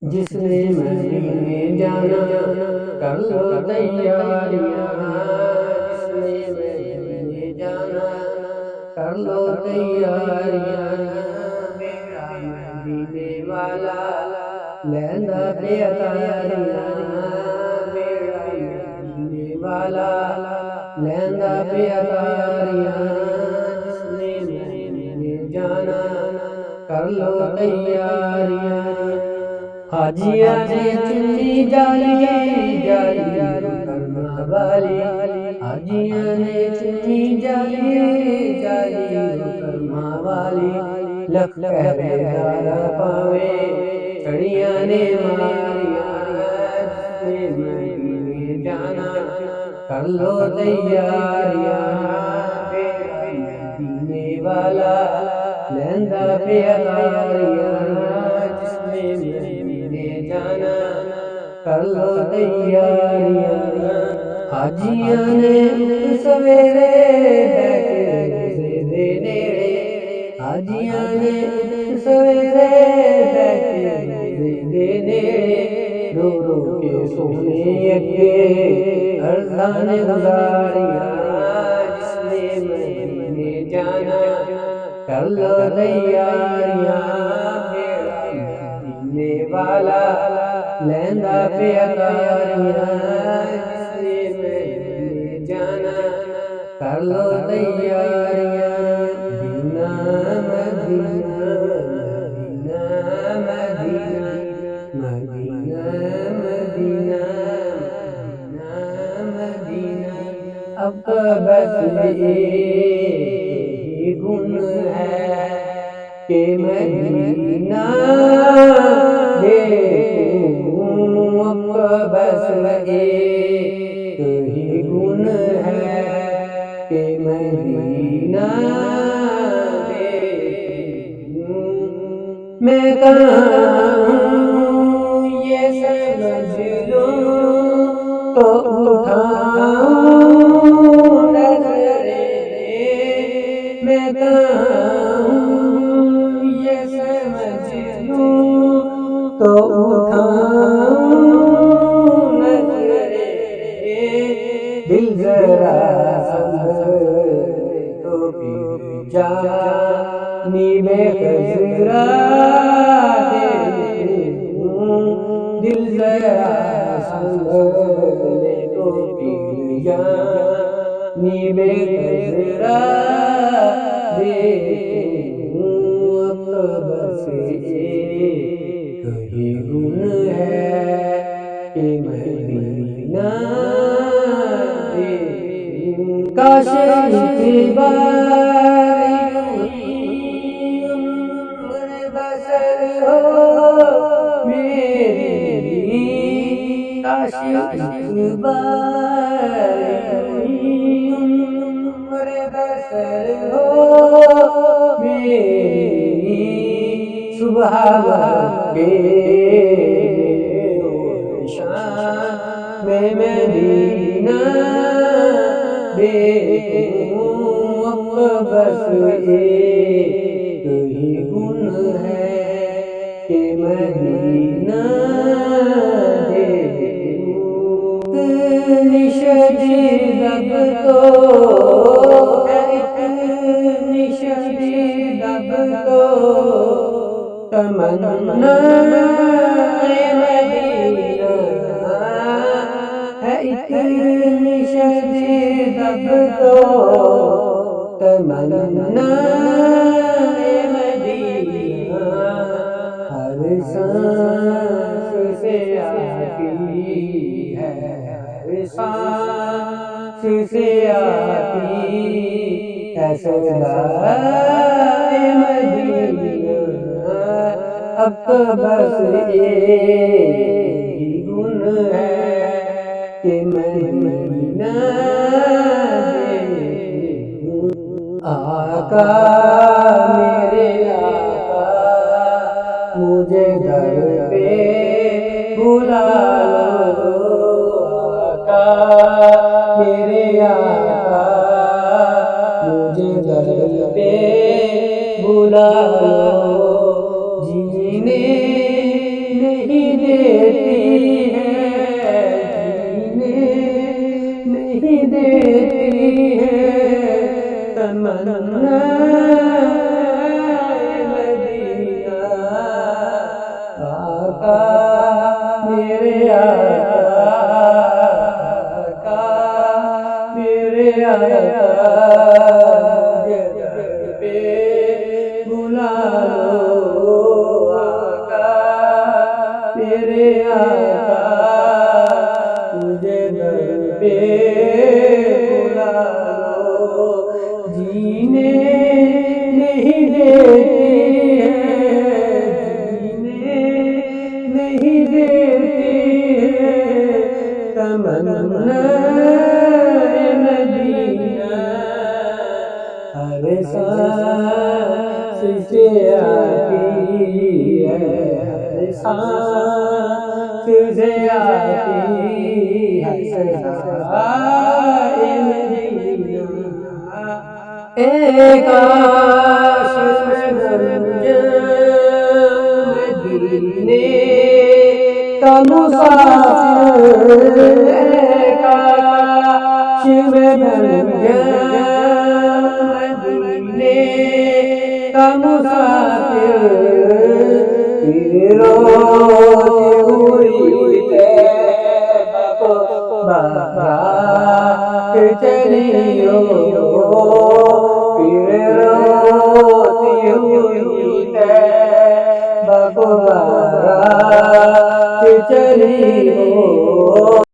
جس نے مدینے جانا کر لو تیاریاں، جس نے مدینے جانا کر لو تیاریاں، میرا مدینے والا لہنگا پہ اتاریاں، میرا مدینے والا لہنگا پہ اتاریاں، جس نے مدینے جانا کر لو تیاریاں۔ حاجیاں نے چنی جالی جالی کرما والی، حاجیاں نے چنی جالی جالی کرما والی، لکھ پہرے دار پاوے چھڑیاں نے ماریاں، جس نے مدینے جانا کر لو تیاریاں، میرا مدینے والا لہنگا پہ اتاریاں، جس نے مدینے جانا کر لو تیاریاں۔ حاجیاں نے سویرے بیٹھے روزے دے نیڑے، حاجیاں نے سویرے بیٹھے روزے دے نیڑے، رو رو کے سونے اگے ارزاں گزاریاں، جس نے مدینے جانا کر لو تیاریاں، میرا مدینے والا لہنگا پہ اتاریاں، جس نے مدینے جانا کر لو تیاریاں۔ مدینہ مدینہ مدینہ مدینہ مدینہ مدینہ مدینہ، اب تو بس یہی گن ہے کہ مدینہ دیکھوں، اب تو بس یہی گن ہے کہ مدینہ دیکھوں۔ میں کہاں ہوں یہ سمجھ لوں تو اٹھاؤں نظریں، میں کہاں ہوں یہ سمجھ لوں تو اٹھاؤں نظریں، دل ذرا سنبھلے تو پھر جانب خضرا دیکھوں، دل ذرا سنبھلے تو پھر جانب خضرا دیکھوں، اب تو بس ایک ہی گن ہے کہ مدینہ دیکھوں۔ کاش ایک بار یوں عمر بسر ہو میری، کاش ایک بار یوں عمر بسر ہو میری، صبح کے اور شام میں مدینہ دیکھوں، اب تو بس ایک ہی گن ہے کہ مدینہ دیکھوں۔ اتنی شدید اب تو ہے، اتنی شدید اب تو تمنا مدینہ ہے، اتنی شدید اب تو تمنا مدینہ، ہر سانس سے آتی ہے، ہر سانس سے آتی ہے صدائے مدینہ، اب تو بس ایک ہی گن ہے کہ مدینہ دیکھوں۔ آقا میرے آقا مجھے در پہ بلا لو، آقا میرے آقا مجھے در پہ بلا لو، جینے نہیں دیتی ہے، جینے نہیں دیتی ہے تمنا مدینہ۔ آقا میرے آقا میرے آقا، مجھے در پہ بلا لو آقا میرے آقا، مجھے در پہ بلا لو۔ جینے نہیں دیتی ہے، جینے نہیں دیتی ہے تمنا مدینہ۔ ہر سانس سے آتی ہے، ہر سانس سے آتی ہے صدائے مدینہ۔ اے کاش میں بن جاؤں مدینے کا مسافر، اے کاش میں بن جاؤں مدینے کا مسافر۔ پھر روتی ہوئی طیبہ کو بارات چلی ہو، پھر روتی ہوئی طیبہ کو بارات چلی ہو۔